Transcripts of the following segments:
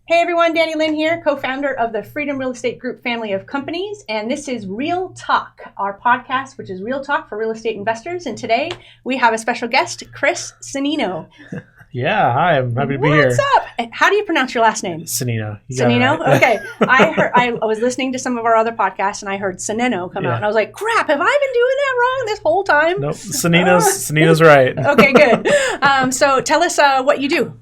Hey everyone, Danny Lynn here, co-founder of the Freedom Real Estate Group family of companies, and this is Real Talk, our podcast, which is Real Talk for real estate investors. And today we have a special guest, Chris Cennino. Yeah, hi, I'm happy to be here. What's up? How do you pronounce your last name? Cennino. Cennino? Right. Okay. I was listening to some of our other podcasts and I heard Cennino come out, and I was like, crap, have I been doing that wrong this whole time? Nope, Cennino's right. Okay, good. So tell us what you do.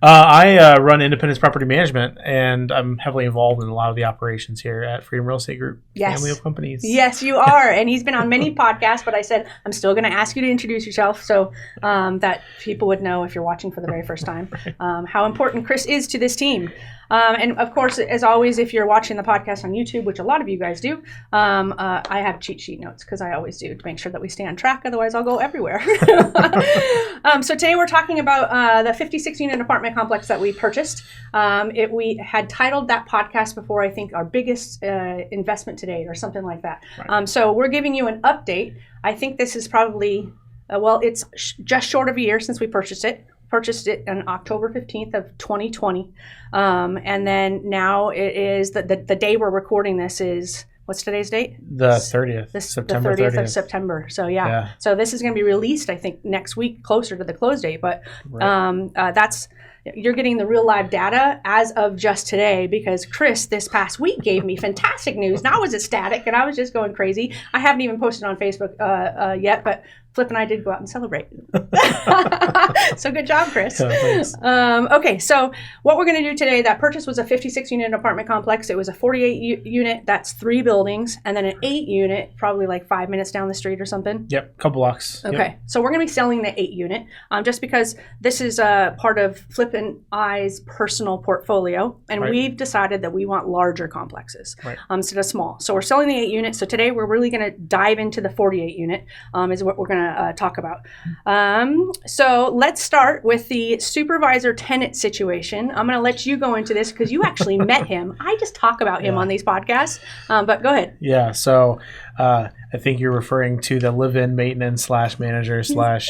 I run Independence Property Management, and I'm heavily involved in a lot of the operations here at Freedom Real Estate Group, family of companies. Yes, you are. And he's been on many podcasts, but I said, I'm still going to ask you to introduce yourself so that people would know if you're watching for the very first time how important Chris is to this team. And of course, as always, if you're watching the podcast on YouTube, which a lot of you guys do, I have cheat sheet notes because I always do to make sure that we stay on track. Otherwise, I'll go everywhere. So today we're talking about the 56-unit apartment complex that we purchased. We had titled that podcast before, I think, our biggest investment to date or something like that. Right. So we're giving you an update. I think this is probably, it's just short of a year since we purchased it on October 15th of 2020. And then now it is the day we're recording this is, what's today's date? The 30th. September 30th of September. So yeah. So this is going to be released, I think, next week, closer to the close date. But you're getting the real live data as of just today because Chris this past week gave me fantastic news. Now I was ecstatic and I was just going crazy. I haven't even posted on Facebook yet, but Flip and I did go out and celebrate. So good job, Chris. Okay, so what we're going to do today, that purchase was a 56-unit apartment complex. It was a 48-unit, that's 3 buildings, and then an 8-unit, probably like 5 minutes down the street or something. Yep, couple blocks. Okay, yep. So we're going to be selling the 8-unit just because this is part of Flip and I's personal portfolio, and we've decided that we want larger complexes instead of small. So we're selling the 8-unit. So today we're really going to dive into the 48-unit is what we're going to talk about. So let's start with the supervisor-tenant situation. I'm going to let you go into this because you actually met him. I just talk about him on these podcasts, but go ahead. Yeah, so I think you're referring to the live-in maintenance /manager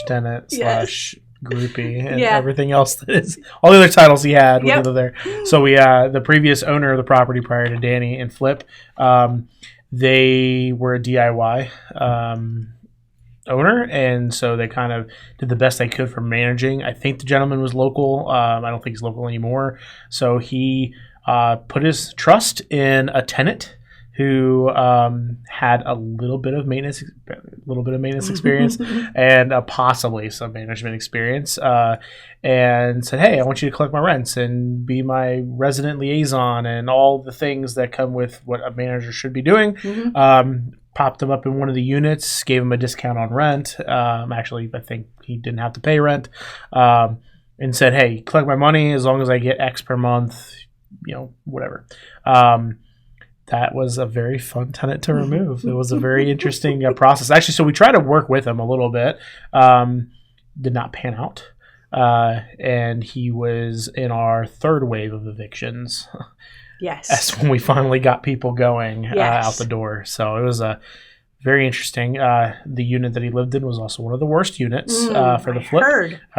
/tenant groupie and everything else that is all the other titles he had were there. So we the previous owner of the property prior to Danny and Flip, they were a DIY owner, and so they kind of did the best they could for managing. I think the gentleman was local. I don't think he's local anymore. So he put his trust in a tenant who had a little bit of maintenance experience and possibly some management experience, and said, "Hey, I want you to collect my rents and be my resident liaison and all the things that come with what a manager should be doing." Popped him up in one of the units, gave him a discount on rent. Actually, I think he didn't have to pay rent, and said, "Hey, collect my money as long as I get X per month, whatever." That was a very fun tenant to remove. It was a very interesting process. Actually, so we tried to work with him a little bit. Did not pan out. And he was in our third wave of evictions. Yes. That's when we finally got people going out the door. So it was very interesting. The unit that he lived in was also one of the worst units for the flip.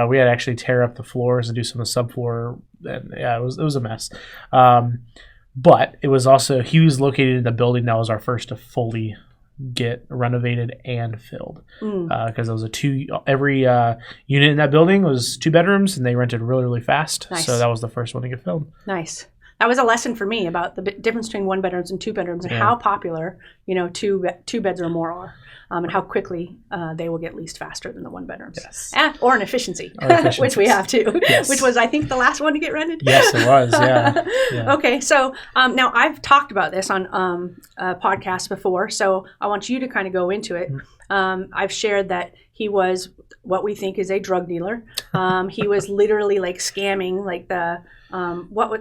We had to actually tear up the floors and do some of the subfloor. And it was a mess. But it was also, he was located in the building that was our first to fully get renovated and filled. Because it was every unit in that building was 2 bedrooms and they rented really, really fast. Nice. So that was the first one to get filled. Nice. That was a lesson for me about the difference between 1 bedrooms and 2 bedrooms and how popular, 2 beds or more are. And how quickly they will get leased faster than the 1 bedrooms. Yes. Or an efficiency, which we have too, which was, I think, the last one to get rented. Yes, it was, yeah. Okay, so now I've talked about this on podcasts before, so I want you to kind of go into it. I've shared that he was what we think is a drug dealer. He was literally like scamming, like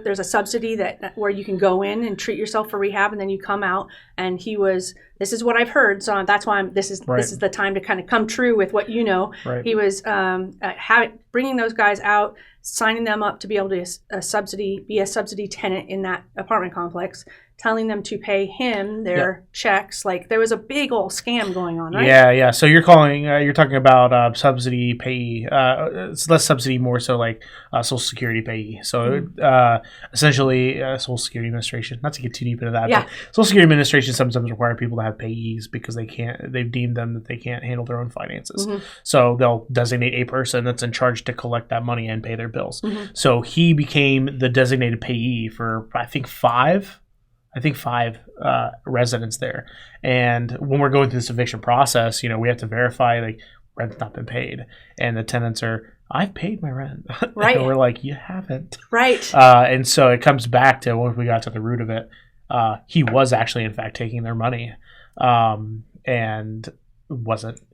there's a subsidy where you can go in and treat yourself for rehab and then you come out, and he was this is what I've heard. So that's why this is the time to kind of come true with what you know. Right. He was bringing those guys out, signing them up to be able to be a subsidy tenant in that apartment complex, telling them to pay him their checks. Like there was a big old scam going on, right? Yeah. So you're talking about subsidy payee. It's less subsidy, more so like Social Security payee. So essentially, Social Security Administration. Not to get too deep into that, but Social Security Administration sometimes require people to have payees because they've deemed them that they can't handle their own finances. So they'll designate a person that's in charge to collect that money and pay their bills. So he became the designated payee for I think five residents there. And when we're going through this eviction process, we have to verify like rent's not been paid, and the tenants are, I've paid my rent, right? And we're like, you haven't, right? And so it comes back to when we got to the root of it. He was actually in fact taking their money, and it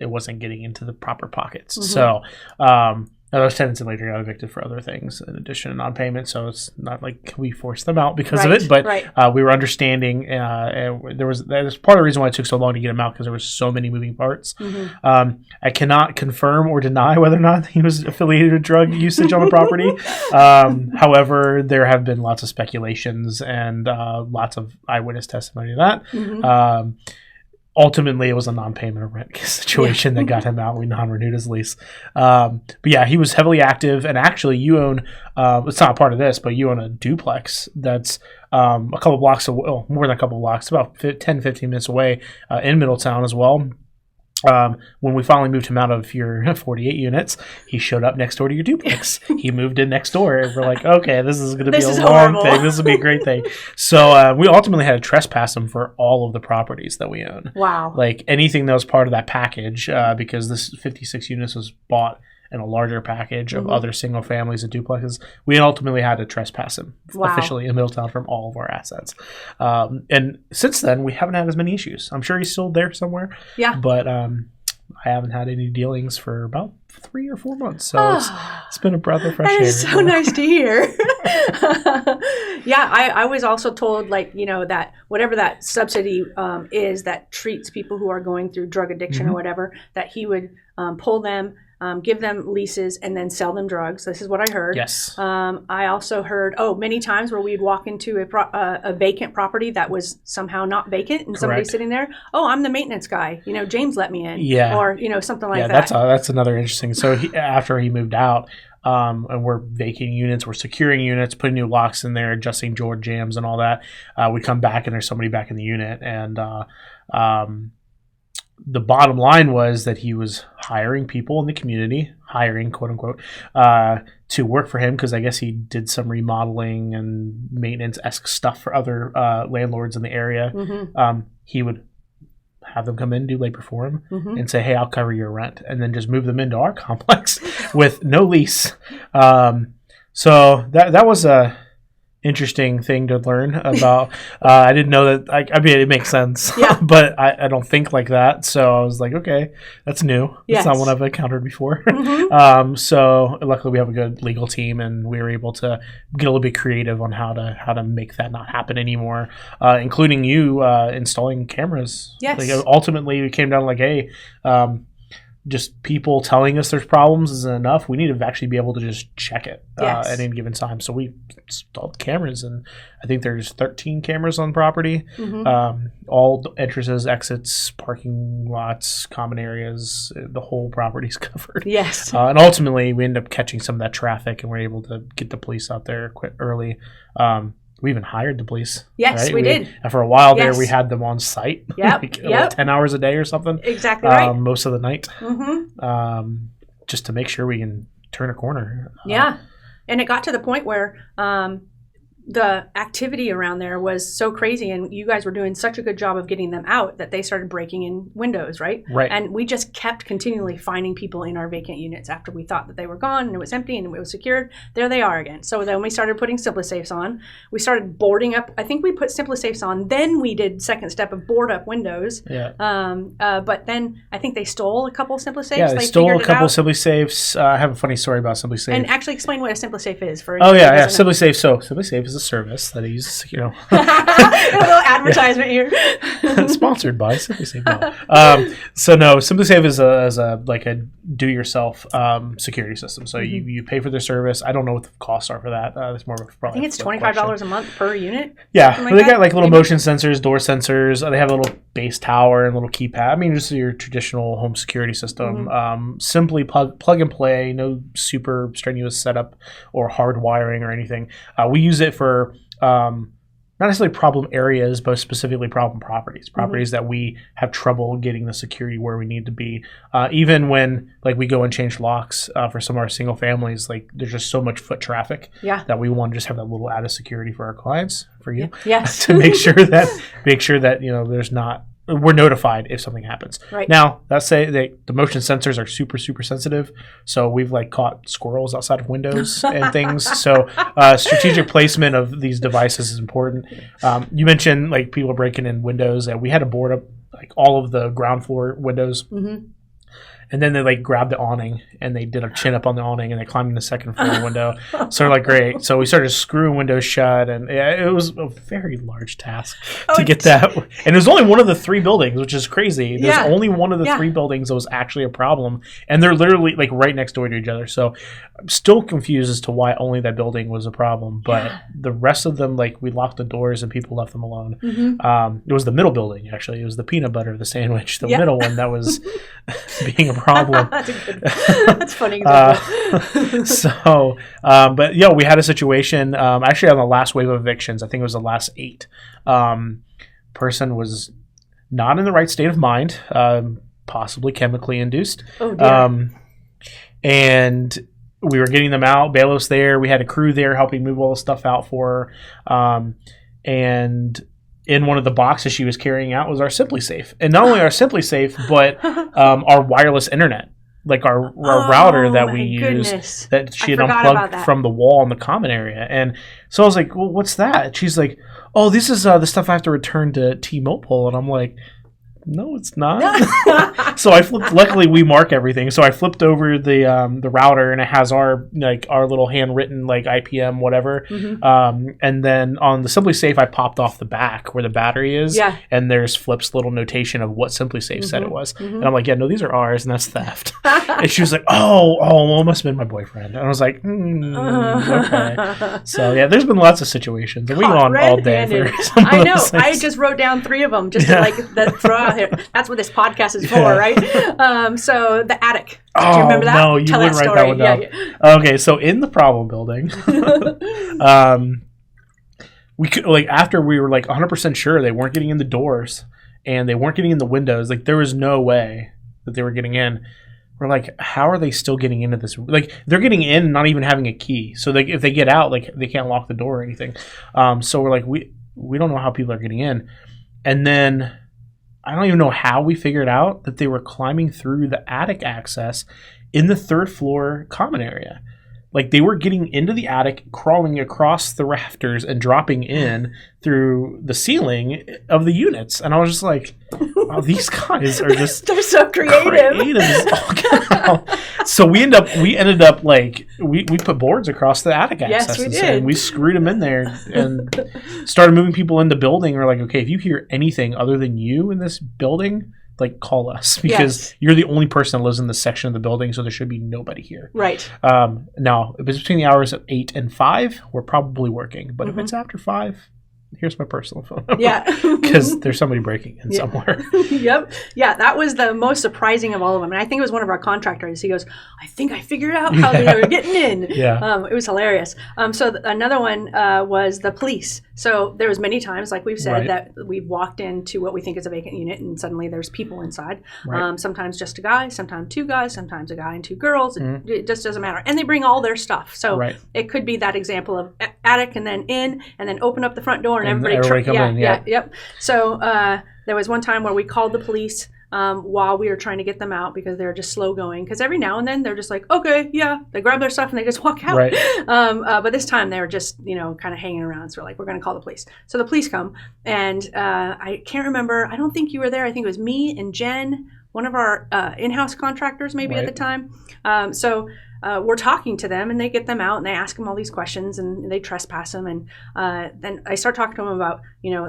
wasn't getting into the proper pockets. So now those tenants later got evicted for other things in addition to non-payment, so it's not like we forced them out because of it, but we were understanding, and that was part of the reason why it took so long to get him out, because there were so many moving parts. I cannot confirm or deny whether or not he was affiliated with drug usage on the property. However, there have been lots of speculations and lots of eyewitness testimony to that. Ultimately, it was a non-payment of rent situation that got him out. We non-renewed his lease. But yeah, he was heavily active. And actually, you own, it's not part of this, but you own a duplex that's a couple blocks away, more than a couple blocks, about 10, 15 minutes away in Middletown as well. When we finally moved him out of your 48 units, he showed up next door to your duplex. He moved in next door. And we're like, okay, this is going to be a long thing. This will be a great thing. So we ultimately had to trespass him for all of the properties that we own. Wow. Like anything that was part of that package, because this 56 units was bought in a larger package of other single families and duplexes. We ultimately had to trespass him officially in Middletown from all of our assets. And since then, we haven't had as many issues. I'm sure he's still there somewhere. Yeah. But I haven't had any dealings for about 3 or 4 months. So it's been a breath of fresh air. That is so nice to hear. Yeah, I was also told, that whatever that subsidy is that treats people who are going through drug addiction or whatever, that he would pull them, give them leases, and then sell them drugs. This is what I heard. Yes. I also heard, many times where we'd walk into a vacant property that was somehow not vacant, and somebody's sitting there. Oh, I'm the maintenance guy. James let me in. Yeah. Or, something like that. Yeah, that's another interesting. So after he moved out, and we're vacating units, we're securing units, putting new locks in there, adjusting door jams and all that. We come back and there's somebody back in the unit, and the bottom line was that he was hiring people in the community, quote unquote, to work for him, because I guess he did some remodeling and maintenance-esque stuff for other landlords in the area. He would have them come in, do labor for him, and say, hey, I'll cover your rent, and then just move them into our complex with no lease. So that was a interesting thing to learn about. I didn't know that. I mean, it makes sense, but I don't think like that. So I was like, okay, that's new. It's not one I've encountered before. So luckily we have a good legal team, and we were able to get a little bit creative on how to make that not happen anymore, including you installing cameras. Like, ultimately, we came down like, hey, just people telling us there's problems isn't enough. We need to actually be able to just check it at any given time. So we installed cameras, and I think there's 13 cameras on property. All the entrances, exits, parking lots, common areas, the whole property's covered. Yes. And ultimately, we end up catching some of that traffic, and we're able to get the police out there quite early. We even hired the police. Yes, we did. And for a while there, we had them on site. Yep. 10 hours a day or something. Exactly right. Most of the night. Just to make sure we can turn a corner. And it got to the point where the activity around there was so crazy, and you guys were doing such a good job of getting them out that they started breaking in windows, right? And we just kept continually finding people in our vacant units after we thought that they were gone and it was empty and it was secured. There they are again. So then we started putting SimpliSafes on. We started boarding up. I think we put SimpliSafes on. Then we did second step of board up windows. But then I think they stole a couple SimpliSafes. Yeah, they stole a couple SimpliSafes. I have a funny story about SimpliSafe. And actually explain what a SimpliSafe is. For SimpliSafe. So SimpliSafe is is a service that he's, a little advertisement here. Sponsored by SimpliSafe. No. So no, SimpliSafe is a do-yourself security system. So you pay for their service. I don't know what the costs are for that. It's more of a I think it's $25 a month per unit. Yeah, they got like little motion sensors, door sensors. They have a little base tower and a little keypad. I mean, just your traditional home security system. Simply plug and play. No super strenuous setup or hard wiring or anything. We use it for not necessarily problem areas, but specifically problem properties that we have trouble getting the security where we need to be. Even when like we go and change locks for some of our single families, like there's just so much foot traffic that we want to just have that little added security for our clients, for you, to make sure that there's not. We're notified if something happens. Right. Now, let's say the motion sensors are super, super sensitive. So we've like caught squirrels outside of windows and things. So strategic placement of these devices is important. You mentioned like people breaking in windows. And we had to board up like all of the ground floor windows. And then they like grabbed the awning and they did a chin up on the awning and they climbed in the second floor window. So like, great. So we started screwing windows shut, and it was a very large task to get that. And it was only one of the 3 buildings, which is crazy. There's only one of the 3 buildings that was actually a problem, and they're literally like right next door to each other. So I'm still confused as to why only that building was a problem, but the rest of them, like we locked the doors and people left them alone. It was the middle building, actually. It was the peanut butter of the sandwich, the middle one that was being a problem. That's funny. But yeah, we had a situation actually on the last wave of evictions. I think it was the last 8. Person was not in the right state of mind, possibly chemically induced. Oh, dear. And we were getting them out. Bailiff's there. We had a crew there helping move all the stuff out for her. And in one of the boxes she was carrying out was our SimpliSafe. And not only our SimpliSafe, but our wireless internet. Like our router that we use that she had unplugged from the wall in the common area. And so I was like, well, what's that? She's like, oh, this is the stuff I have to return to T-Mobile. And I'm like, no, it's not. So I flipped. Luckily, we mark everything. So I flipped over the router, and it has our little handwritten like IPM whatever. And then on the SimpliSafe, I popped off the back where the battery is. Yeah. And there's Flip's little notation of what SimpliSafe said it was. And I'm like, yeah, no, these are ours, and that's theft. And she was like, well, it must have been my boyfriend. And I was like, okay. So yeah, there's been lots of situations, and we go on all day. I know. I just wrote down 3 of them just to throw out here. That's what this podcast is for, right? So the attic. Do you remember that? No, you wouldn't write that one down. Yeah. Okay, so in the problem building, we could after we were 100% sure they weren't getting in the doors and they weren't getting in the windows. Like there was no way that they were getting in. We're like, how are they still getting into this? Like they're getting in, and not even having a key. So if they get out, they can't lock the door or anything. So we're like, we don't know how people are getting in, and then. I don't even know how we figured out that they were climbing through the attic access in the 3rd floor common area. Like they were getting into the attic, crawling across the rafters and dropping in through the ceiling of the units. And I was just like, oh, these guys are just they're so creative. So we ended up we put boards across the attic access. Yes, we did. And we screwed them in there and started moving people into the building. We're like, okay, if you hear anything other than you in this building, call us, because you're the only person that lives in this section of the building, so there should be nobody here. Right. Now, if it's between the hours of 8 and 5, we're probably working. But if it's after 5, here's my personal phone number. Yeah. Because there's somebody breaking in somewhere. Yep. Yeah, that was the most surprising of all of them. And I think it was one of our contractors. He goes, I think I figured out how they were getting in. Yeah. It was hilarious. So another one was the police. So there was many times, like we've said, that we've walked into what we think is a vacant unit and suddenly there's people inside. Right. Sometimes just a guy, sometimes 2 guys, sometimes a guy and 2 girls. It just doesn't matter. And they bring all their stuff. So it could be that example of attic and then in and then open up the front door and everybody come in. Yep. So there was one time where we called the police while we were trying to get them out because they were just slow going. Because every now and then they're just like, okay, yeah, they grab their stuff and they just walk out. Right. But this time they were just, kind of hanging around. So we're like, we're going to call the police. So the police come, and I can't remember. I don't think you were there. I think it was me and Jen one of our in-house contractors maybe Right. at the time. So we're talking to them, and they get them out, and they ask them all these questions, and they trespass them. And then I start talking to them about,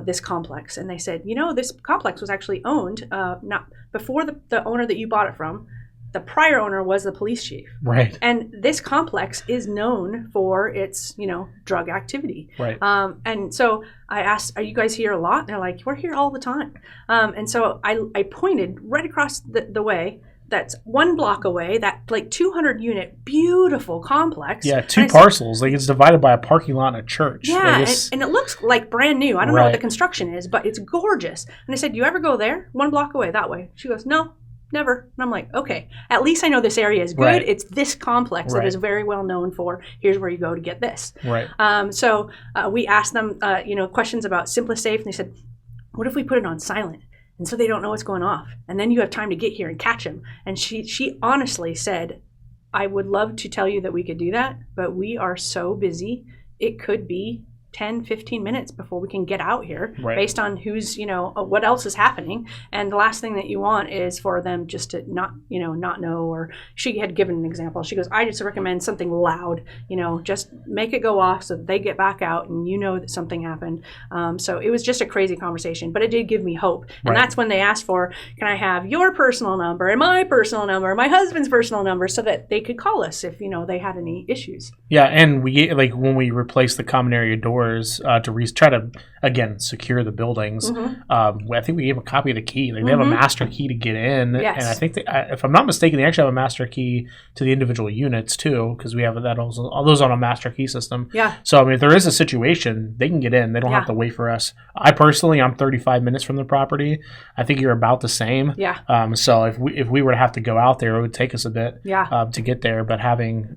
this complex. And they said, this complex was actually owned, not before the owner that you bought it from. The prior owner was the police chief. Right. And this complex is known for its, drug activity. Right. And so I asked, are you guys here a lot? And they're like, we're here all the time. And so I pointed right across the way. That's 1 block away, that like 200 unit beautiful complex. Yeah, 2 parcels. Like it's divided by a parking lot and a church. Yeah, like and it looks like brand new. I don't know what the construction is, but it's gorgeous. And I said, you ever go there? 1 block away, that way. She goes, no, never. And I'm like, okay, at least I know this area is good. Right. It's this complex that is very well known for, here's where you go to get this. Right. So we asked them, questions about SimpliSafe, and they said, what if we put it on silent? And so they don't know what's going off. And then you have time to get here and catch him. And she honestly said, I would love to tell you that we could do that, but we are so busy. It could be 10, 15 minutes before we can get out here based on who's, what else is happening. And the last thing that you want is for them just to not know, or she had given an example. She goes, I just recommend something loud, just make it go off so that they get back out and that something happened. So it was just a crazy conversation, but it did give me hope. And that's when they asked for, can I have your personal number and my personal number and my husband's personal number so that they could call us if, they had any issues. Yeah. And we, like when we replaced the common area doors, to try to again secure the buildings. I think we gave a copy of the key. Like they have a master key to get in, and I think if I'm not mistaken, they actually have a master key to the individual units too, because we have that also all those on a master key system. Yeah. So I mean, if there is a situation, they can get in. They don't have to wait for us. I'm 35 minutes from the property. I think you're about the same. Yeah. So if we were to have to go out there, it would take us a bit. To get there, but having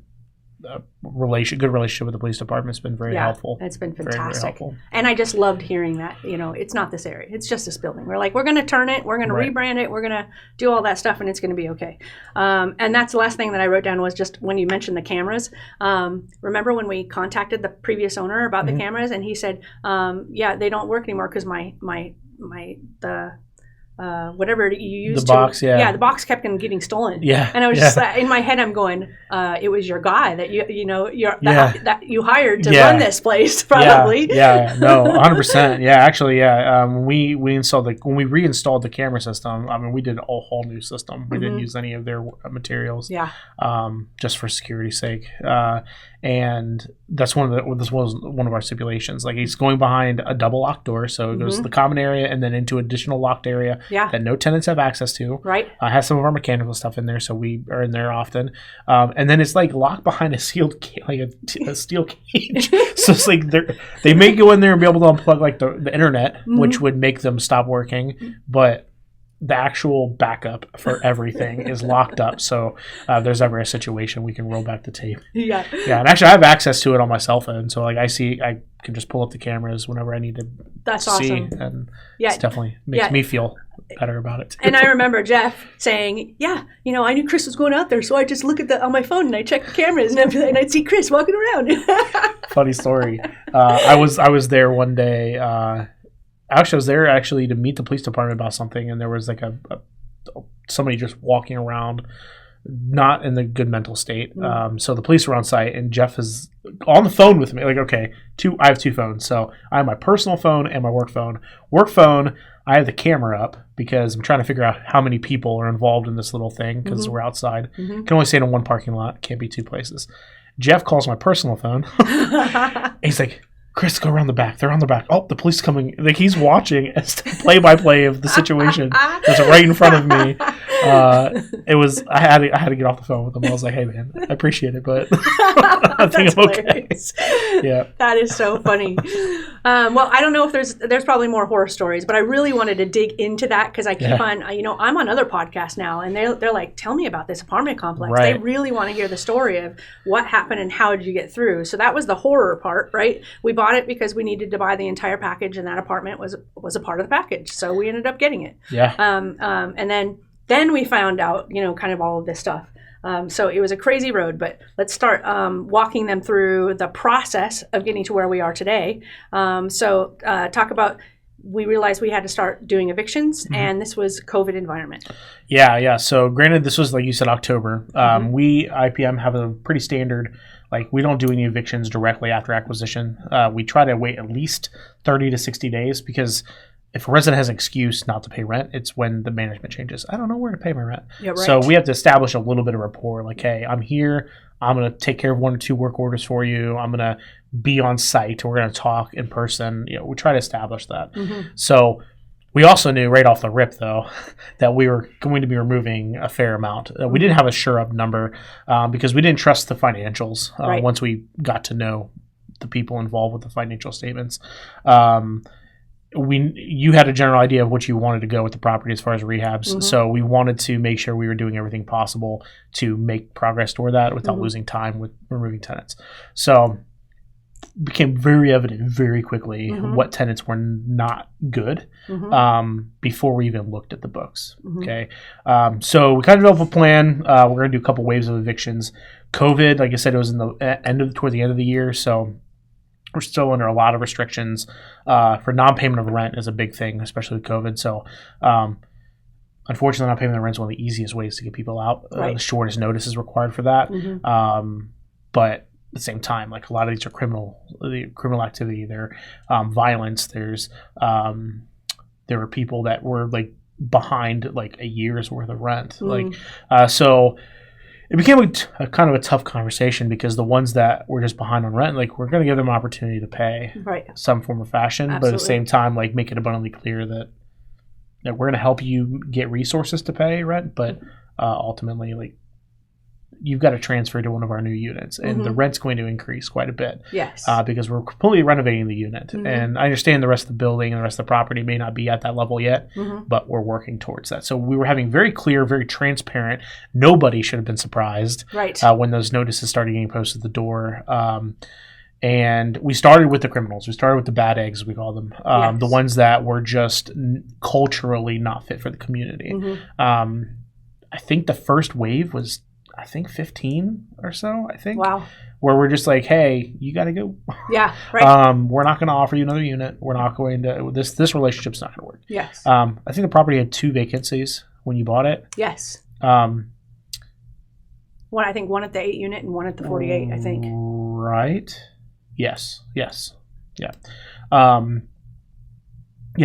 good relationship with the police department has been very helpful. It's been fantastic. Very, very helpful. And I just loved hearing that, it's not this area. It's just this building. We're like, we're going to turn it. We're going to rebrand it. We're going to do all that stuff, and it's going to be okay. And that's the last thing that I wrote down was just when you mentioned the cameras. Remember when we contacted the previous owner about the cameras, and he said, they don't work anymore because whatever you used the box, the box kept on getting stolen. Yeah, and I was just in my head, I'm going, it was your guy that that you hired to run this place, probably. No, 100%. Yeah, actually, when we reinstalled the camera system, I mean, we did a whole new system. We didn't use any of their materials. Yeah. Just for security's sake. And this was one of our stipulations. Like he's going behind a double locked door, so it goes to the common area and then into additional locked area that no tenants have access to. Right. Has some of our mechanical stuff in there, so we are in there often. And then it's like locked behind a sealed a steel cage. So it's like they may go in there and be able to unplug like the internet, which would make them stop working, but the actual backup for everything is locked up. So if there's ever a situation, we can roll back the tape. Yeah. And actually I have access to it on my cell phone. So like I can just pull up the cameras whenever I need to see. Awesome. And it definitely makes me feel better about it. And I remember Jeff saying, I knew Chris was going out there. So I just look on my phone and I check the cameras and I'd see Chris walking around. Funny story. I was there one day, Actually, I was there to meet the police department about something, and there was like somebody just walking around, not in the good mental state. So the police were on site, and Jeff is on the phone with me. Like, okay, I have 2 phones, so I have my personal phone and my work phone. Work phone, I have the camera up because I'm trying to figure out how many people are involved in this little thing because we're outside. Can only stay in one parking lot. Can't be 2 places. Jeff calls my personal phone. He's like, Chris, go around the back. They're on the back. Oh, the police coming. Like he's watching play-by-play of the situation that's right in front of me. I had to get off the phone with him. I was like, hey man, I appreciate it, but I think I'm okay. Yeah, that is so funny. Well, I don't know if there's probably more horror stories, but I really wanted to dig into that because I keep on. I'm on other podcasts now, and they're like, tell me about this apartment complex. Right. They really want to hear the story of what happened and how did you get through. So that was the horror part, right? We bought it because we needed to buy the entire package, and that apartment was a part of the package, so we ended up getting it. Yeah. And then we found out, kind of all of this stuff. So it was a crazy road, but let's start walking them through the process of getting to where we are today. Talk about we realized we had to start doing evictions, and this was COVID environment. Yeah. So granted, this was, like you said, October. We, IPM, have a pretty standard, like, we don't do any evictions directly after acquisition. We try to wait at least 30 to 60 days, because if a resident has an excuse not to pay rent, it's when the management changes. I don't know where to pay my rent. Yeah, right. So we have to establish a little bit of rapport. Like, hey, I'm here. I'm going to take care of 1 or 2 work orders for you. I'm going to be on site. We're going to talk in person. We try to establish that. So we also knew right off the rip, though, that we were going to be removing a fair amount. We didn't have a sure-up number because we didn't trust the financials once we got to know the people involved with the financial statements. You had a general idea of what you wanted to go with the property as far as rehabs. So we wanted to make sure we were doing everything possible to make progress toward that without losing time with removing tenants. So it became very evident very quickly what tenants were not good before we even looked at the books. Okay. So we kind of developed a plan. We're going to do a couple waves of evictions. COVID, like I said, it was toward the end of the year. So we're still under a lot of restrictions for non-payment of rent is a big thing, especially with COVID. So, unfortunately, non-payment of rent is one of the easiest ways to get people out. The shortest notice is required for that. But at the same time, like, a lot of these are criminal activity. They're violence. There were people that were, like, behind, like, a year's worth of rent. So it became a kind of a tough conversation, because the ones that were just behind on rent, like, we're going to give them an opportunity to pay some form of fashion. Absolutely. But at the same time, like, make it abundantly clear that we're going to help you get resources to pay rent, but ultimately, like, you've got to transfer to one of our new units, and the rent's going to increase quite a bit. Yes. Because we're completely renovating the unit. And I understand the rest of the building and the rest of the property may not be at that level yet, but we're working towards that. So we were having very clear, very transparent. Nobody should have been surprised when those notices started getting posted at the door. And we started with the criminals. We started with the bad eggs, we call them, the ones that were just culturally not fit for the community. I think the first wave was 15 or so, Wow. Where we're just like, hey, you got to go. Yeah, right. We're not going to offer you another unit. We're not going to, this relationship's not going to work. Yes. I think the property had 2 vacancies when you bought it. Yes. One at the 8 unit and one at the 48, I think. Right. Yes. Yeah.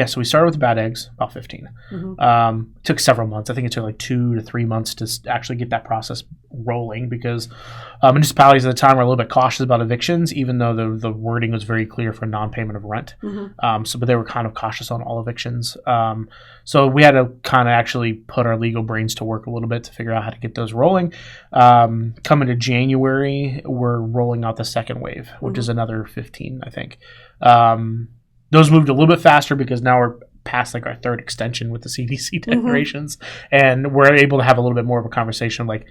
So we started with the bad eggs, about 15. It took several months. I think it took like 2 to 3 months to actually get that process rolling, because municipalities at the time were a little bit cautious about evictions, even though the wording was very clear for non-payment of rent. But they were kind of cautious on all evictions. So we had to kind of actually put our legal brains to work a little bit to figure out how to get those rolling. Coming to January, we're rolling out the second wave, which is another 15, I think. Those moved a little bit faster because now we're past, like, our third extension with the CDC declarations, and we're able to have a little bit more of a conversation, like,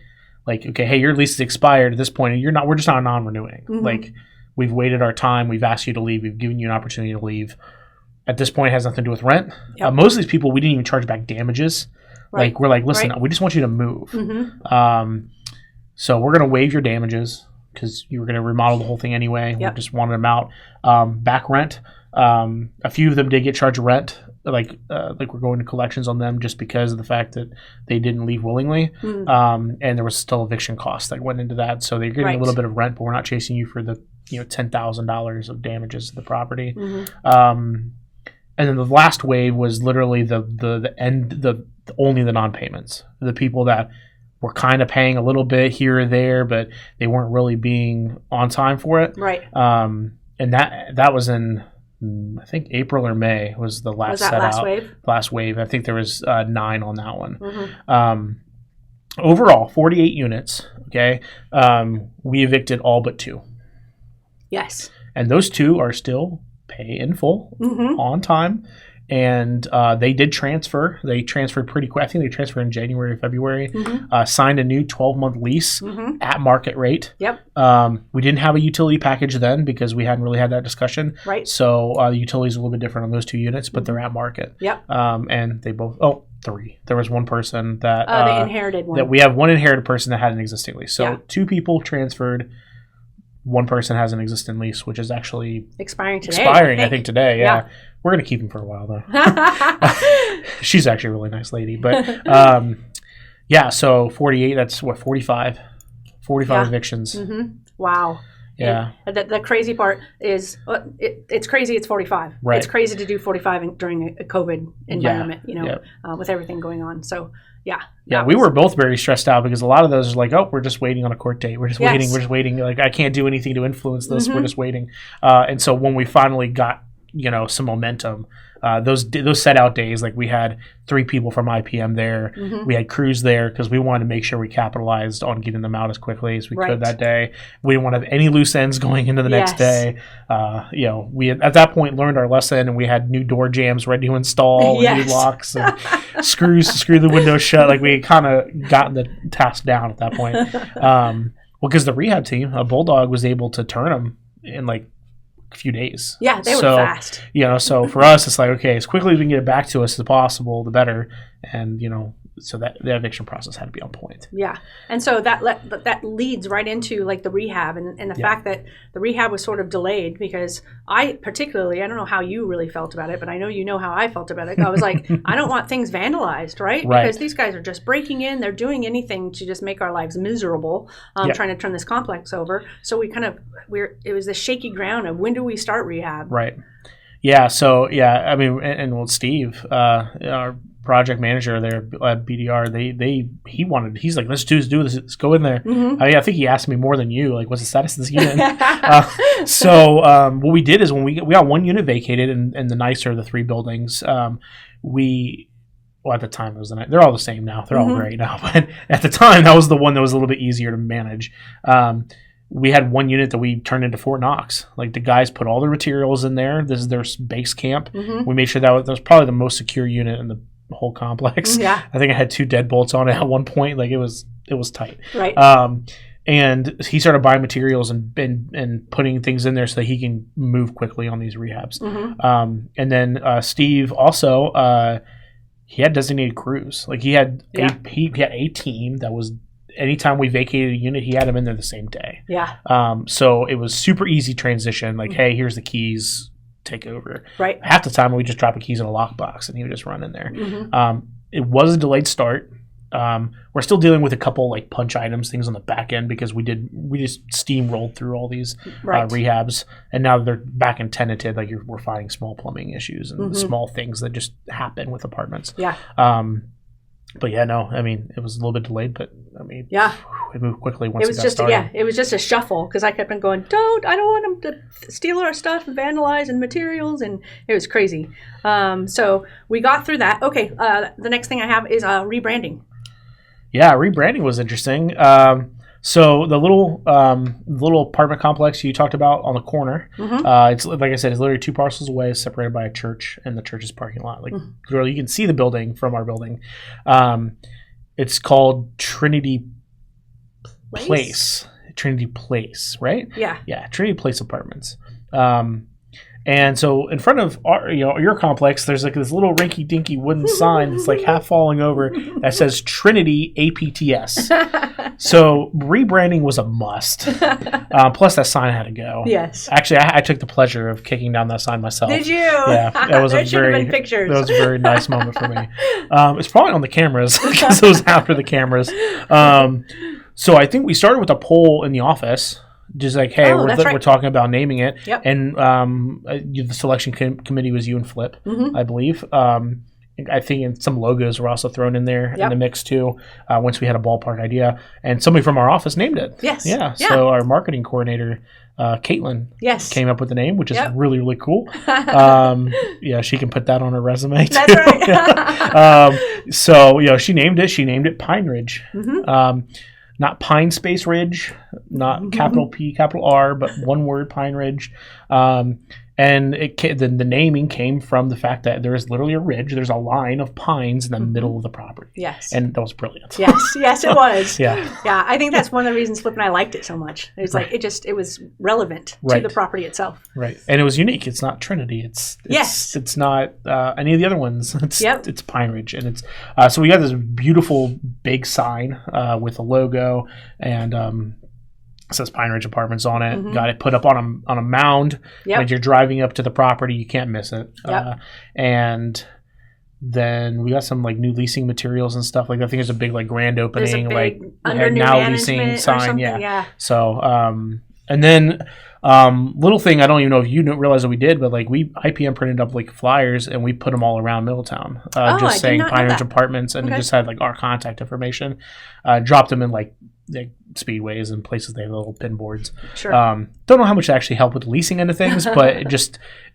okay, hey, your lease is expired at this point, and we're just not non-renewing. Like, we've waited our time, we've asked you to leave, we've given you an opportunity to leave. At this point, it has nothing to do with rent. Most of these people, we didn't even charge back damages. Like, we're like, listen, we just want you to move. So we're going to waive your damages, because you were going to remodel the whole thing anyway. We just wanted them out. Back rent. A few of them did get charged rent, like we're going to collections on them just because of the fact that they didn't leave willingly. And there was still eviction costs that went into that. So they're getting a little bit of rent, but we're not chasing you for the $10,000 of damages to the property. And then the last wave was literally the end, only the non-payments, the people that were kind of paying a little bit here or there, but they weren't really being on time for it. And that was in, I think, April or May was the last last wave. I think there was 9 on that one. Overall, 48 units. Okay, we evicted all but 2. Yes, and those 2 are still pay in full on time. And they did transfer. They transferred pretty quick. I think they transferred in January or February. Signed a new 12-month lease at market rate. We didn't have a utility package then because we hadn't really had that discussion. So the utilities are a little bit different on those 2 units, but they're at market. And they both, 3. There was one person that the inherited one. That we have one inherited person that had an existing lease. So 2 people transferred one person has an existing lease, which is actually expiring today. I think today. Yeah. We're going to keep him for a while, though. She's actually a really nice lady. But, so 48, that's what, 45? 45 evictions. Mm-hmm. Wow. Yeah. The crazy part is, it's crazy it's 45. Right. It's crazy to do 45 during a COVID environment, with everything going on. So, yeah. Yeah, we were both very stressed out because a lot of those are like, oh, we're just waiting on a court date. We're just waiting. Like, I can't do anything to influence this. We're just waiting. And so when we finally got, some momentum, those set out days, like we had 3 people from IPM there. We had crews there because we wanted to make sure we capitalized on getting them out as quickly as we could that day. We didn't want to have any loose ends going into the next day. We had, at that point, learned our lesson, and we had new door jams ready to install, and new locks and screws to screw the windows shut. Like, we had kind of gotten the task down at that point. Because the rehab team, Bulldog, was able to turn them in like a few days. Yeah, they were fast. So for us, it's like, okay, as quickly as we can get it back to us as possible, the better. And, so that the eviction process had to be on point. Yeah. And so that leads right into like the rehab and the fact that the rehab was sort of delayed because I don't know how you really felt about it, but I know you know how I felt about it. I was like, I don't want things vandalized, right? Because these guys are just breaking in. They're doing anything to just make our lives miserable, trying to turn this complex over. So it was the shaky ground of when do we start rehab? Right. Yeah. So, I mean, and Steve, our project manager there at BDR, he's like, let's do this, let's go in there. I think he asked me more than you, like, what's the status of this unit? What we did is when we got one unit vacated in the nicer of the 3 buildings, at the time it was they're all the same now, they're all great now, but at the time that was the one that was a little bit easier to manage. We had one unit that we turned into Fort Knox. Like, the guys put all their materials in there. This is their base camp. We made sure that was probably the most secure unit in the whole complex. Yeah. I think I had 2 deadbolts on it at one point. Like, it was tight. Right. And he started buying materials and putting things in there so that he can move quickly on these rehabs. And then Steve also, he had designated crews. Like, he had a team that was, anytime we vacated a unit, he had them in there the same day. Yeah. So it was super easy transition. Like, hey, here's the keys, take over. Right. Half the time we just drop the keys in a lockbox and he would just run in there. It was a delayed start. We're still dealing with a couple like punch items, things on the back end because we just steamrolled through all these rehabs, and now they're back and tenanted. Like, we're finding small plumbing issues and small things that just happen with apartments. Yeah. But I mean, it was a little bit delayed, but I mean, it moved quickly once it got started. It was just a shuffle because I kept on going, I don't want them to steal our stuff and vandalize and materials, and it was crazy. So we got through that. Okay, the next thing I have is rebranding. Yeah, rebranding was interesting. So the little apartment complex you talked about on the corner, it's like I said, it's literally 2 parcels away, separated by a church and the church's parking lot. Like, you can see the building from our building. It's called Trinity Place. Trinity Place, right? Yeah. Yeah, Trinity Place Apartments. And so in front of your complex, there's like this little rinky-dinky wooden sign that's like half falling over that says Trinity APTS. So rebranding was a must. Plus that sign had to go. Yes. Actually, I took the pleasure of kicking down that sign myself. Did you? Yeah. That was that was a very nice moment for me. It's probably on the cameras because it was after the cameras. So I think we started with a poll in the office. Just like, hey, we're talking about naming it. Yep. And the selection committee was you and Flip, I believe. I think some logos were also thrown in there in the mix too, once we had a ballpark idea. And somebody from our office named it. Yes. Yeah. So our marketing coordinator, Caitlin, came up with the name, which is really, really cool. She can put that on her resume too. That's right. So, she named it. She named it Pine Ridge. Not Pine Space Ridge, not capital P, capital R, but one word, Pine Ridge. And the naming came from the fact that there is literally a ridge. There's a line of pines in the middle of the property. Yes. And that was brilliant. Yes, it was. Yeah. I think that's one of the reasons Flip and I liked it so much. It was like, it was relevant to the property itself. Right. And it was unique. It's not Trinity. It's not any of the other ones. It's Pine Ridge. And it's, so we got this beautiful big sign with a logo and, It says Pine Ridge Apartments on it. Mhm. Got it put up on a mound. Yep. When you're driving up to the property, you can't miss it. Yep. And then we got some like new leasing materials and stuff. Like I think there's a big like grand There's a opening, big like under new now management leasing or sign. something. Yeah. Yeah. So and then little thing I don't even know if you don't realize that we did, but like we IPM printed up like flyers and we put them all around Middletown, I just did saying not know Pine Ridge that. Apartments, and Okay. it just had like our contact information. Dropped them in like speedways and places they have little pin boards. Sure. Don't know how much it actually helped with the leasing end of things, but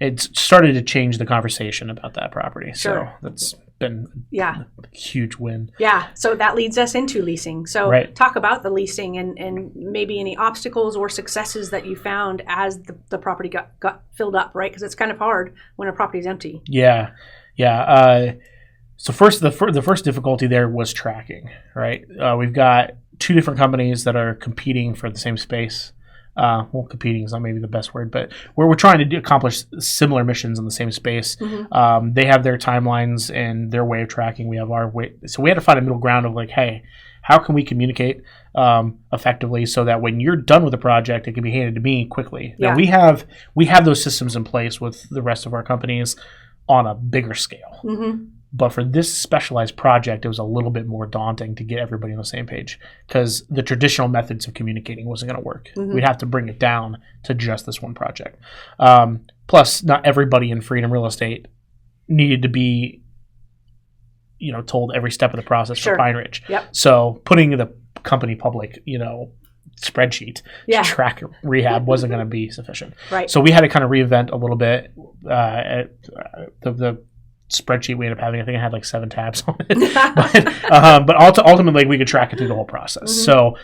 it started to change the conversation about that property. Sure. So that's been Yeah. a huge win. Yeah. So that leads us into leasing. So Right. talk about the leasing and maybe any obstacles or successes that you found as the property got filled up, right? Because it's kind of hard when a property is empty. Yeah. So first, the first difficulty there was tracking, right? We've got two different companies that are competing for the same space. Well, competing is not maybe the best word, but we're trying to accomplish similar missions in the same space. Mm-hmm. They have their timelines and their way of tracking. We have our way. So we had to find a middle ground of like, hey, how can we communicate effectively so that when you're done with the project, it can be handed to me quickly. Yeah. Now we have those systems in place with the rest of our companies on a bigger scale. Mm-hmm. But for this specialized project, it was a little bit more daunting to get everybody on the same page because the traditional methods of communicating wasn't going to work. Mhm. We'd have to bring it down to just this one project. Plus, not everybody in Freedom Real Estate needed to be, told every step of the process Sure. for Pine Ridge. Yep. So putting the company public, spreadsheet Yeah. to track rehab wasn't going to be sufficient. Right. So we had to kind of reinvent a little bit. The spreadsheet we ended up having, I think it had like 7 tabs on it, but ultimately we could track it through the whole process. Mhm. So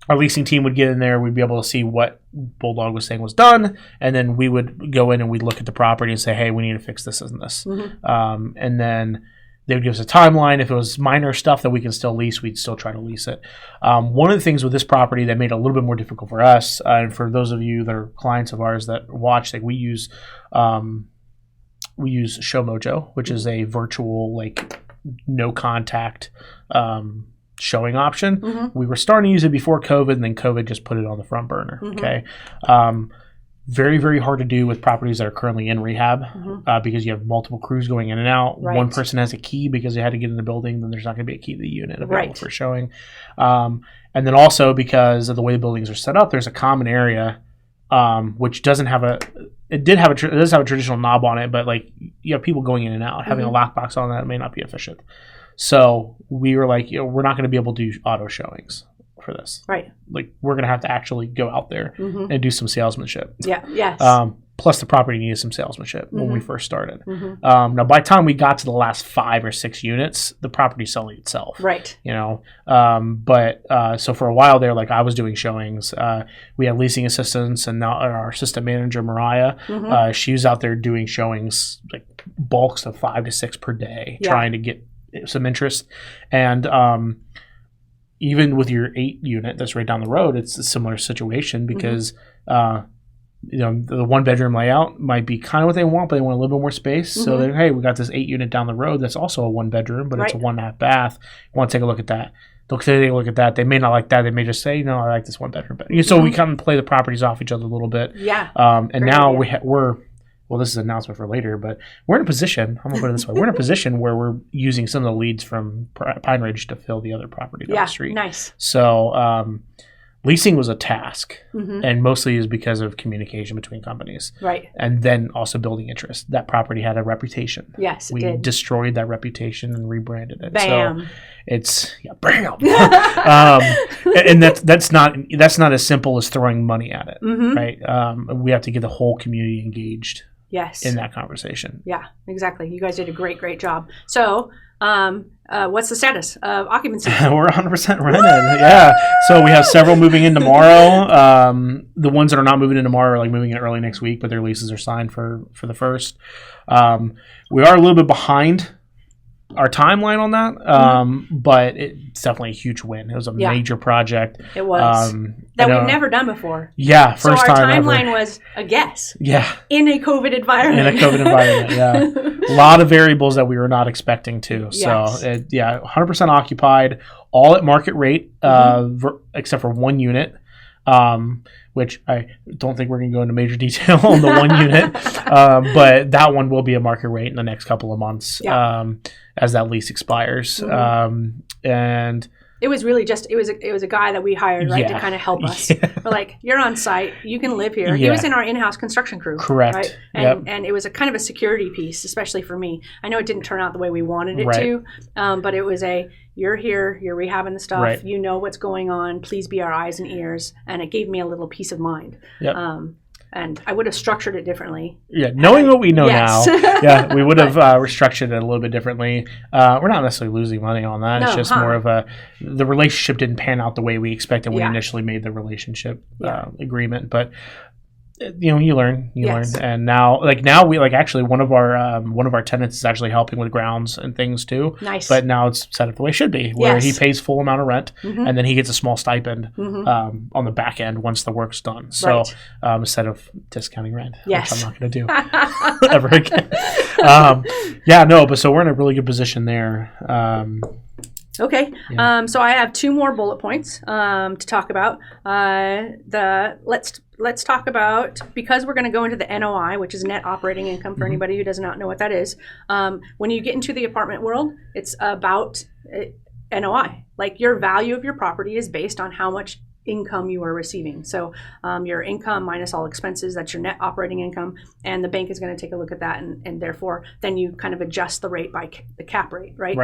our leasing team would get in there, we'd be able to see what Bulldog was saying was done, and then we would go in and we'd look at the property and say, hey, we need to fix this and this. Mhm. And then they would give us a timeline. If it was minor stuff that we can still lease, we'd still try to lease it. One of the things with this property that made it a little bit more difficult for us, and for those of you that are clients of ours that watch, like we use Show Mojo, which is a virtual, like, no contact showing option. Mm-hmm. We were starting to use it before COVID, and then COVID just put it on the front burner. Mhm. Okay. Very, very hard to do with properties that are currently in rehab because you have multiple crews going in and out. Right. One person has a key because they had to get in the building, then there's not going to be a key to the unit available Right. for showing. And then also because of the way the buildings are set up, there's a common area which doesn't have it does have a traditional knob on it, but like you have people going in and out. Having a lockbox on that may not be efficient. So we were like, we're not going to be able to do auto showings for this. Right. Like we're going to have to actually go out there Mhm. and do some salesmanship. Yeah. Yes. Plus the property needed some salesmanship when we first started. Mhm. Now by the time we got to the last 5 or 6 units, the property's selling itself. Right. So for a while there, like I was doing showings. We had leasing assistants, and now our assistant manager Mariah, Mhm. she was out there doing showings, like bulks of 5 to 6 per day, Yeah. trying to get some interest. And even with your 8 unit that's right down the road, it's a similar situation because the 1 bedroom layout might be kind of what they want, but they want a little bit more space. So they're, hey, we got this 8 unit down the road that's also a 1 bedroom, but it's a 1.5 bath. You want to take a look at that? They'll take a look at that. They may not like that. They may just say, no, I like this 1 bedroom. So we kind of play the properties off each other a little bit. Yeah. And Great now idea. well, this is an announcement for later, but we're in a position, I'm going to put it this way, we're in a position where we're using some of the leads from Pine Ridge to fill the other property down the street. Nice. So leasing was a task, Mhm. and mostly is because of communication between companies. Right. And then also building interest. That property had a reputation. Yes, it We did. destroyed that reputation and rebranded it. Bam. So it's bam. And that's not as simple as throwing money at it, Mhm. right? We have to get the whole community engaged Yes. in that conversation. Yeah, exactly. You guys did a great, great job. So, what's the status of occupancy? We're 100% rented. Yeah. So we have several moving in tomorrow. The ones that are not moving in tomorrow are like moving in early next week, but their leases are signed for the first. We are a little bit behind our timeline on that, but it's definitely a huge win. It was a major project. It was that we've never done before. Yeah, So first our time timeline ever. was a guess Yeah, in a COVID environment. in a COVID environment. Yeah, a lot of variables that we were not expecting to. Yes. So 100% occupied, all at market rate, except for 1 unit. which I don't think we're going to go into major detail on the one unit, but that one will be a market rate in the next couple of months as that lease expires. And it was really just it was a guy that we hired, right, to kind of help us. We're like, you're on site, you can live here. He was in our in-house construction crew, correct? Right? And it was a kind of a security piece, especially for me. I know it didn't turn out the way we wanted it to, but it was you're here, you're rehabbing the stuff, you know what's going on. Please be our eyes and ears, and it gave me a little peace of mind. And I would have structured it differently. Yeah, knowing what we know now, we would have restructured it a little bit differently. We're not necessarily losing money on that. It's just more of the relationship didn't pan out the way we expected when we initially made the relationship agreement. But you learn, and now we actually one of our tenants is actually helping with grounds and things too. Nice. But now it's set up the way it should be, where he pays full amount of rent, and then he gets a small stipend on the back end once the work's done. So instead of discounting rent, which I'm not going to do ever again. But so we're in a really good position there. Okay. So I have two more bullet points to talk about. Let's talk about, because we're going to go into the NOI, which is net operating income for anybody who does not know what that is. When you get into the apartment world, it's about NOI. Like, your value of your property is based on how much income you are receiving. So your income minus all expenses, that's your net operating income, and the bank is going to take a look at that, and therefore then you kind of adjust the rate by the cap rate, right?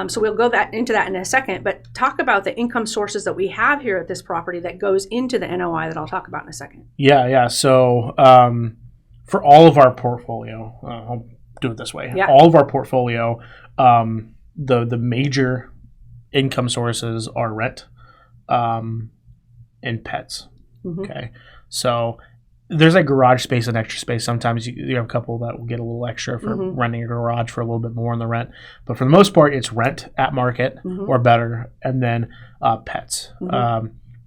So we'll go into that in a second, but talk about the income sources that we have here at this property that goes into the NOI that I'll talk about in a second. So for all of our portfolio, I'll do it this way. All of our portfolio, the major income sources are rent, and pets. Okay. So there's like garage space and extra space. Sometimes you have a couple that will get a little extra for renting a garage for a little bit more on the rent. But for the most part, it's rent at market or better, and then pets.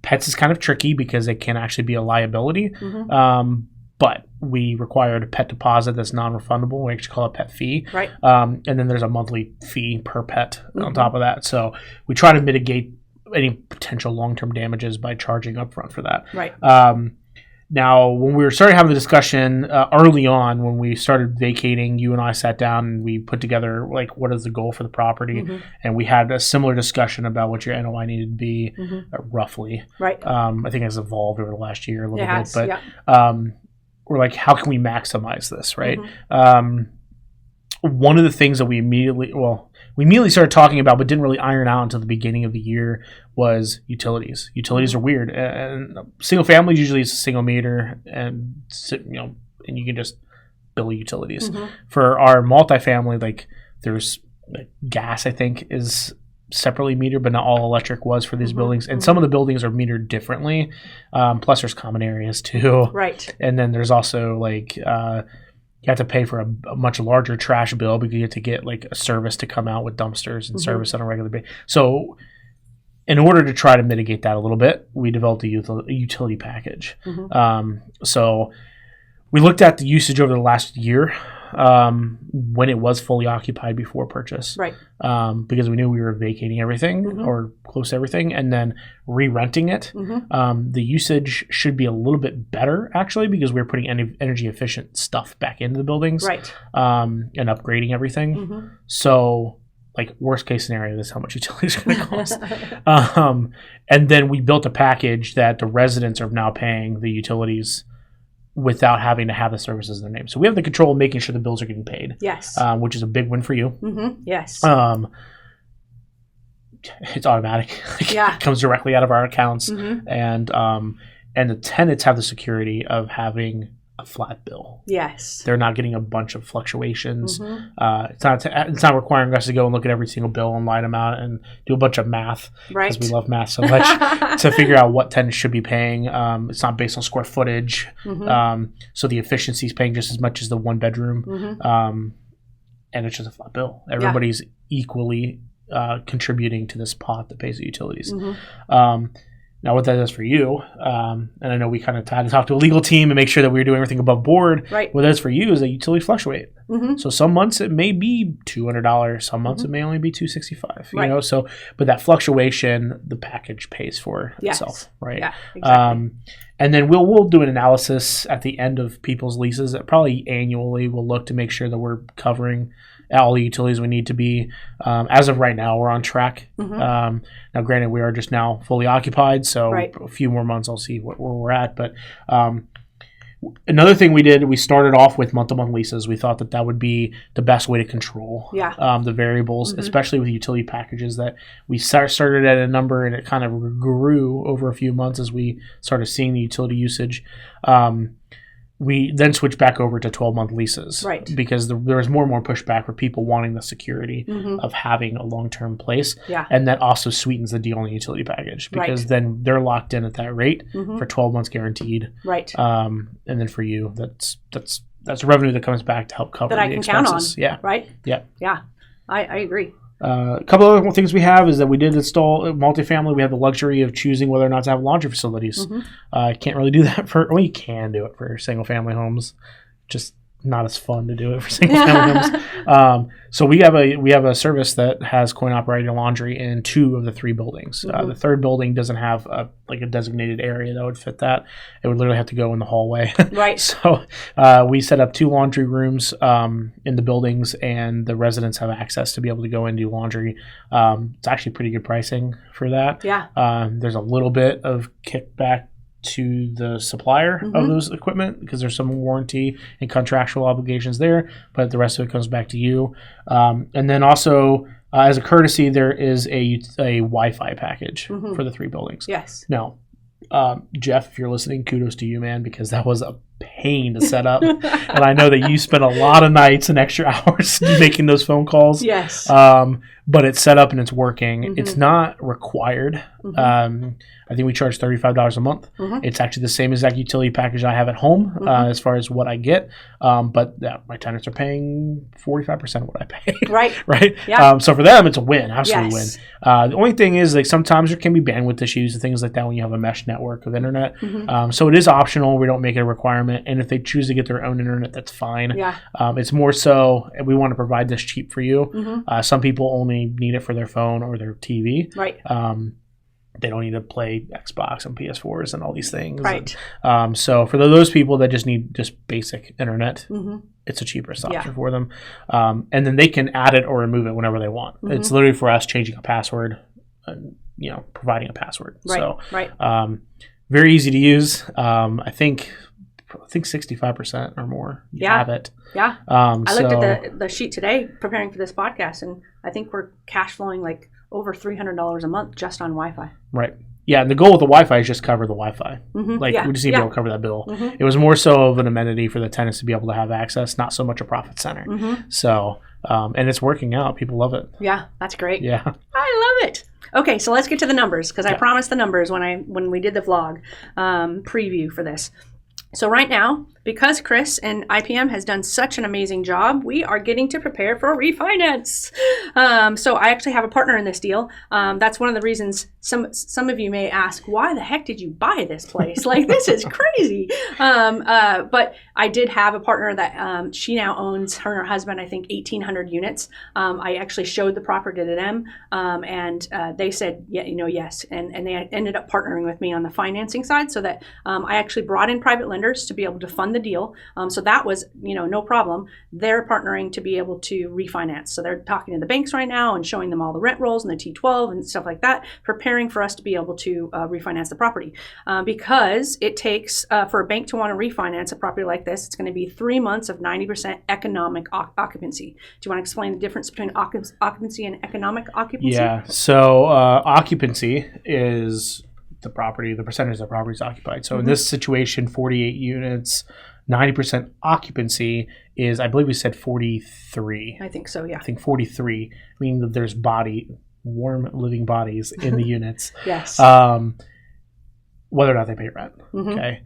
Pets is kind of tricky because it can actually be a liability. But we required a pet deposit that's non-refundable. We actually call it pet fee. And then there's a monthly fee per pet on top of that. So we try to mitigate any potential long-term damages by charging upfront for that. Now, when we were starting having the discussion early on, when we started vacating, you and I sat down and we put together like what is the goal for the property, and we had a similar discussion about what your NOI needed to be roughly. I think it's evolved over the last year a little bit, but we're like, how can we maximize this, right? One of the things that we immediately started talking about but didn't really iron out until the beginning of the year was utilities. Utilities are weird. And single family usually is a single meter, and and you can just bill utilities. For our multifamily, like there's gas, I think, is separately metered, but not all electric was for these buildings. And some of the buildings are metered differently. Plus there's common areas too. And then there's also like you have to pay for a much larger trash bill because you have to get like a service to come out with dumpsters and service on a regular basis. So in order to try to mitigate that a little bit, we developed a utility package. So we looked at the usage over the last year when it was fully occupied before purchase. Because we knew we were vacating everything or close to everything and then re-renting it. The usage should be a little bit better actually because we're putting energy efficient stuff back into the buildings and upgrading everything. So like worst case scenario, this is how much utilities are going to cost. And then we built a package that the residents are now paying the utilities without having to have the services in their name. So we have the control of making sure the bills are getting paid. Which is a big win for you. It's automatic. It comes directly out of our accounts. And the tenants have the security of having a flat bill. They're not getting a bunch of fluctuations. It's not requiring us to go and look at every single bill and line them out and do a bunch of math because we love math so much to figure out what tenants should be paying. It's not based on square footage. So the efficiency is paying just as much as the one bedroom. And it's just a flat bill. Everybody's equally contributing to this pot that pays the utilities. Now, what that does for you, and I know we kind of had to talk to a legal team and make sure that we were doing everything above board. Right. What that does for you is that utilities fluctuate. Mm-hmm. So some months it may be $200, some months it may only be $265. Right. You know, so but that fluctuation, the package pays for itself, right? Yeah, exactly. And then we'll do an analysis at the end of people's leases. Probably annually, we'll look to make sure that we're covering all the utilities we need to be. As of right now, we're on track. Mm-hmm. Now, granted, we are just now fully occupied, so Right. a few more months I'll see where we're at. But another thing we did, we started off with month-to-month leases. We thought that would be the best way to control the variables, especially with utility packages. That we started at a number and it kind of grew over a few months as we started seeing the utility usage. We then switched back over to 12-month leases, right? Because there was more and more pushback for people wanting the security of having a long-term place, and that also sweetens the deal on the utility package because then they're locked in at that rate for 12 months guaranteed, right? And then for you, that's revenue that comes back to help cover that I the can expenses. Count on, right? Yeah. I agree. A couple other things we have is that we did install multifamily. We have the luxury of choosing whether or not to have laundry facilities. Can't really do that you can do it for single family homes, just not as fun to do it for single family homes. So we have a service that has coin operated laundry in 2 of the 3 buildings. The third building doesn't have a designated area that would fit that. It would literally have to go in the hallway. Right. So we set up 2 laundry rooms in the buildings, and the residents have access to be able to go and do laundry. It's actually pretty good pricing for that. Yeah. There's a little bit of kickback to the supplier of those equipment because there's some warranty and contractual obligations there, but the rest of it comes back to you. And then also, as a courtesy, there is a Wi-Fi package for the 3 buildings. Yes. Now, Jeff, if you're listening, kudos to you, man, because that was a pain to set up. And I know that you spent a lot of nights and extra hours making those phone calls. Yes. But it's set up and it's working. It's not required. I think we charge $35 a month. It's actually the same exact utility package I have at home as far as what I get. But my tenants are paying 45% of what I pay. Right. Right? Yeah. So for them, it's a win. Absolute Yes. win. The only thing is, sometimes there can be bandwidth issues and things like that when you have a mesh network of internet. So it is optional. We don't make it a requirement. And if they choose to get their own internet, that's fine. Yeah. It's more so we want to provide this cheap for you. Some people only need it for their phone or their TV. Right. They don't need to play Xbox and PS4s and all these things. Right. And, so for those people that just need just basic internet, it's a cheapest option for them. And then they can add it or remove it whenever they want. It's literally for us changing a password and, providing a password. Right. So right. Very easy to use. I think 65% or more have it. Yeah. I looked at the sheet today preparing for this podcast, and I think we're cash flowing over $300 a month just on Wi-Fi. Right. Yeah, and the goal with the Wi-Fi is just cover the Wi-Fi. We just need to be able to cover that bill. It was more so of an amenity for the tenants to be able to have access, not so much a profit center. So, and it's working out. People love it. Yeah, that's great. Yeah. I love it. Okay, so let's get to the numbers because I promised the numbers when we did the vlog preview for this. So right now, because Chris and IPM has done such an amazing job, we are getting to prepare for a refinance. So I actually have a partner in this deal. That's one of the reasons some of you may ask, why the heck did you buy this place? This is crazy. But I did have a partner that she now owns, her and her husband, I think 1,800 units. I actually showed the property to them, and they said, yes. And they ended up partnering with me on the financing side so that I actually brought in private lenders to be able to fund the deal. So that was, no problem. They're partnering to be able to refinance. So they're talking to the banks right now and showing them all the rent rolls and the T12 and stuff like that, preparing for us to be able to refinance the property. Because it takes, for a bank to want to refinance a property like this, it's going to be 3 months of 90% economic occupancy. Do you want to explain the difference between occupancy and economic occupancy? Yeah. So occupancy is the percentage of the property is occupied. So in this situation, 48 units, 90% occupancy is, I believe we said 43. I think so, yeah. I think 43, meaning that there's warm living bodies in the units. Yes. Whether or not they pay rent. Okay.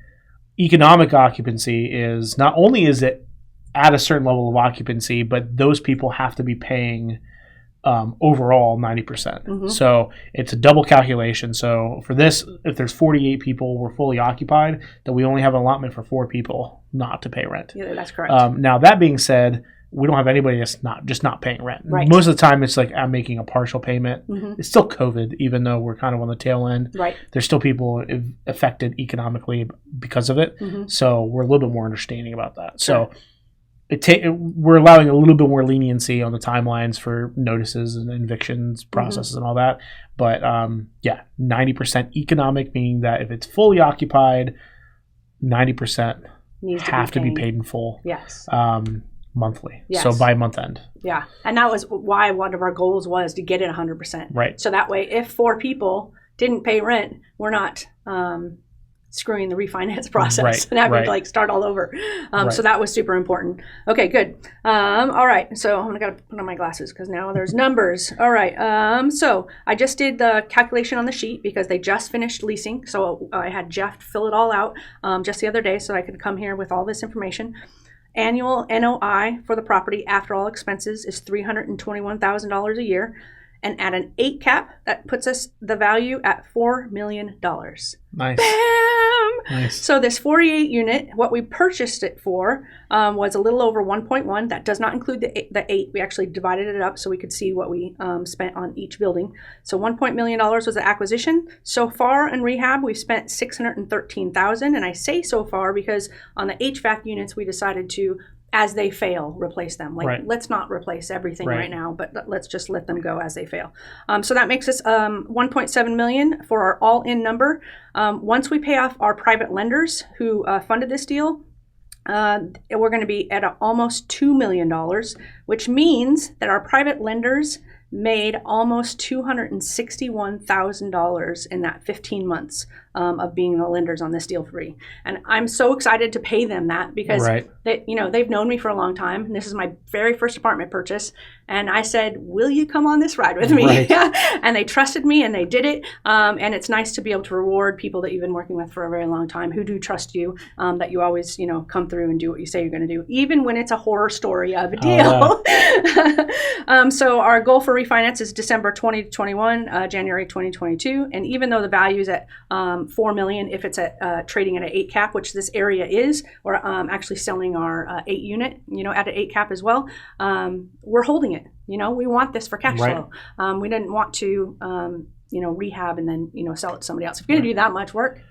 Economic occupancy is, not only is it at a certain level of occupancy, but those people have to be paying overall 90%. So it's a double calculation. So for this, if there's 48 people, we're fully occupied, then we only have an allotment for 4 people not to pay rent. Yeah, that's correct. Now that being said, we don't have anybody that's not paying rent. Right. Most of the time, it's like I'm making a partial payment. It's still COVID, even though we're kind of on the tail end. Right. There's still people affected economically because of it. So we're a little bit more understanding about that. So we're allowing a little bit more leniency on the timelines for notices and evictions processes and all that. But 90% economic, meaning that if it's fully occupied, 90% have to be paid in full. Yes. Monthly. Yes. So by month end. Yeah. And that was why one of our goals was to get it 100%. Right. So that way, if 4 people didn't pay rent, we're not screwing the refinance process and having to like start all over. So that was super important. Okay, good. All right. So I'm going to put on my glasses because now there's numbers. All right. So I just did the calculation on the sheet because they just finished leasing. So I had Jeff fill it all out just the other day so I could come here with all this information. Annual NOI for the property after all expenses is $321,000 a year. And at an 8 cap, that puts us the value at $4 million. Nice. Bam! Nice. So this 48 unit, what we purchased it for was a little over 1.1. That does not include the 8. We actually divided it up so we could see what we spent on each building. So $1 million was the acquisition. So far in rehab, we've spent $613,000. And I say so far because on the HVAC units, we decided to, as they fail, replace them. Let's not replace everything right now, but let's just let them go as they fail. So that makes us $1.7 million for our all-in number. Once we pay off our private lenders who funded this deal, we're going to be at almost $2 million, which means that our private lenders made almost $261,000 in that 15 months of being the lenders on this deal free. And I'm so excited to pay them that because they've known me for a long time. And this is my very first apartment purchase. And I said, will you come on this ride with me? Right. And they trusted me and they did it. And it's nice to be able to reward people that you've been working with for a very long time who do trust you, that you always, come through and do what you say you're going to do, even when it's a horror story of a deal. So our goal for refinance is December 2021, January 2022. And even though the value is at $4 million, if it's at trading at an 8 cap, which this area is, or actually selling our 8 unit, at an 8 cap as well, we're holding it. We want this for cash flow. We didn't want to, rehab and then, sell it to somebody else. If you're going to do that much work,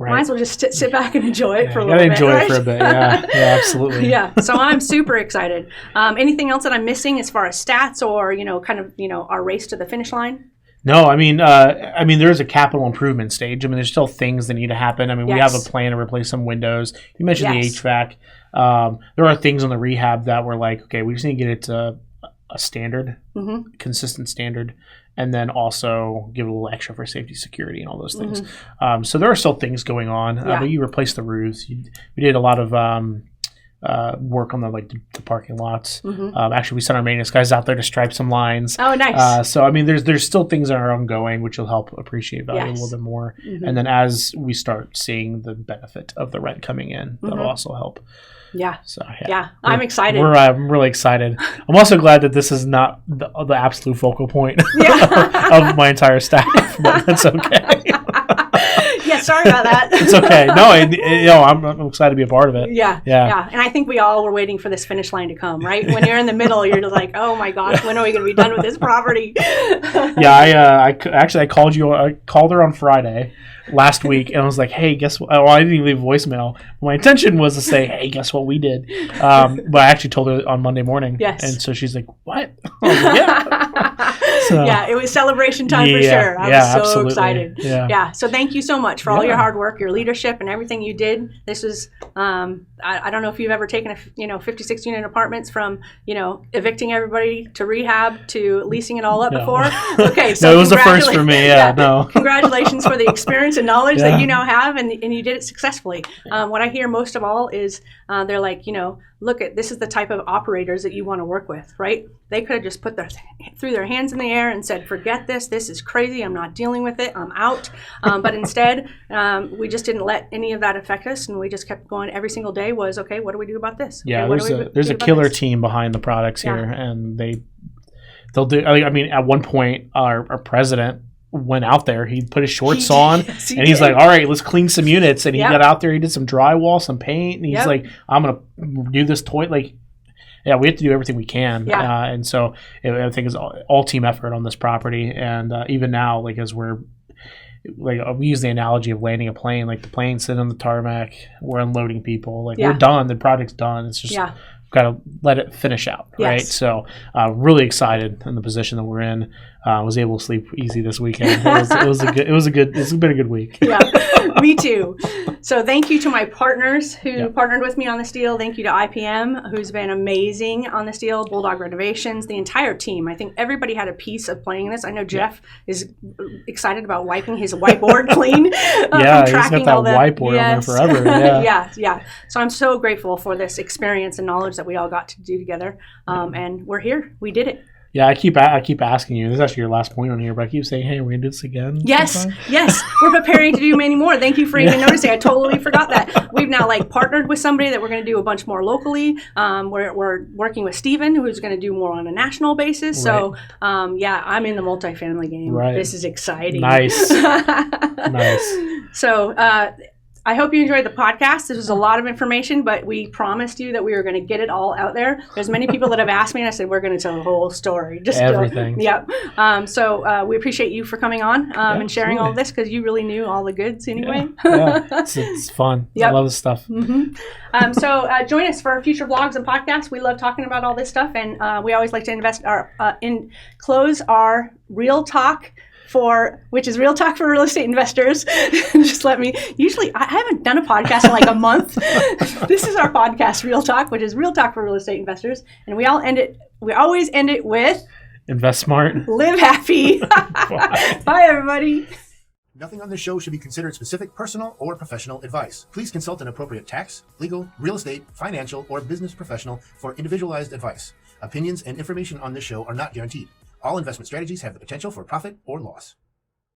might as well just sit back and enjoy it for a little bit. Enjoy it for a bit. Yeah, absolutely. So I'm super excited. Anything else that I'm missing as far as stats or, our race to the finish line? No, I mean, there's a capital improvement stage. There's still things that need to happen. We have a plan to replace some windows. You mentioned the HVAC. There are things on the rehab that we're like, okay, we just need to get it to a standard, consistent standard, and then also give it a little extra for safety, security, and all those things. So there are still things going on. You replace the roofs. We did a lot of work on the parking lots. Actually, we sent our maintenance guys out there to stripe some lines. Oh, nice. So there's still things that are ongoing, which will help appreciate value a little bit more. And then as we start seeing the benefit of the rent coming in, that'll also help. So I'm excited. I'm really excited. I'm also glad that this is not the absolute focal point of my entire staff, but that's okay. Sorry about that. It's okay. No, I'm excited to be a part of it. Yeah. And I think we all were waiting for this finish line to come, right? When you're in the middle, you're just like, oh my gosh, when are we going to be done with this property? I called you. I called her on Friday last week, and I was like, hey, guess what? I didn't even leave a voicemail. My intention was to say, hey, guess what we did? But I actually told her on Monday morning. Yes. And so she's like, what? I was like, yeah. It was celebration time for sure. I was so absolutely excited. So thank you so much for all your hard work, your leadership, and everything you did. This was, I don't know if you've ever taken 56 unit apartments from, evicting everybody to rehab to leasing it all up before. Okay. So it was the first for me. Congratulations for the experience and knowledge that you now have, and you did it successfully. What I hear most of all is they're like, look at this is the type of operators that you want to work with, right? They could have just threw their hands in the air and said, forget this is crazy, I'm not dealing with it, I'm out. But instead, we just didn't let any of that affect us, and we just kept going. Every single day was, okay, what do we do about this? There's a killer team behind the products here, and they'll do. I mean, at one point, our president went out there. He put his shorts on, yes, and he's like, "All right, let's clean some units." And he Yep. got out there. He did some drywall, some paint, and he's Yep. like, "I'm gonna do this toilet." Like, yeah, we have to do everything we can. Yeah. And so I think it's all team effort on this property. And even now, like as we're like we use the analogy of landing a plane. Like the plane's sitting on the tarmac, we're unloading people. Like Yeah. we're done. The project's done. It's just got to let it finish out, right? Yes. So really excited in the position that we're in. Was able to sleep easy this weekend. It's been a good week. Yeah, me too. So thank you to my partners who partnered with me on this deal. Thank you to IPM, who's been amazing on this deal, Bulldog Renovations, the entire team. I think everybody had a piece of playing this. I know Jeff is excited about wiping his whiteboard clean. He's got that whiteboard on there forever. Yeah. So I'm so grateful for this experience and knowledge that we all got to do together. And we're here. We did it. Yeah, I keep asking you. This is actually your last point on here, but I keep saying, "Hey, we're gonna do this again." Yes, we're preparing to do many more. Thank you for even noticing. I totally forgot that. We've now partnered with somebody that we're going to do a bunch more locally. We're working with Steven, who's going to do more on a national basis. So, I'm in the multifamily game. Right. This is exciting. Nice. Nice. So, I hope you enjoyed the podcast. This was a lot of information, but we promised you that we were going to get it all out there. There's many people that have asked me, and I said, we're going to tell the whole story. Just everything. Yep. So we appreciate you for coming on and sharing all of this, because you really knew all the goods anyway. Yeah. It's fun. Yep. I love this stuff. Mm-hmm. So join us for future vlogs and podcasts. We love talking about all this stuff, and we always like to close our Real Talk which is Real Talk for Real Estate Investors. Just usually I haven't done a podcast in like a month. This is our podcast, Real Talk, which is Real Talk for Real Estate Investors. And we always end it with invest smart, live happy. Bye everybody. Nothing on this show should be considered specific personal or professional advice. Please consult an appropriate tax, legal, real estate, financial, or business professional for individualized advice. Opinions and information on this show are not guaranteed. All investment strategies have the potential for profit or loss.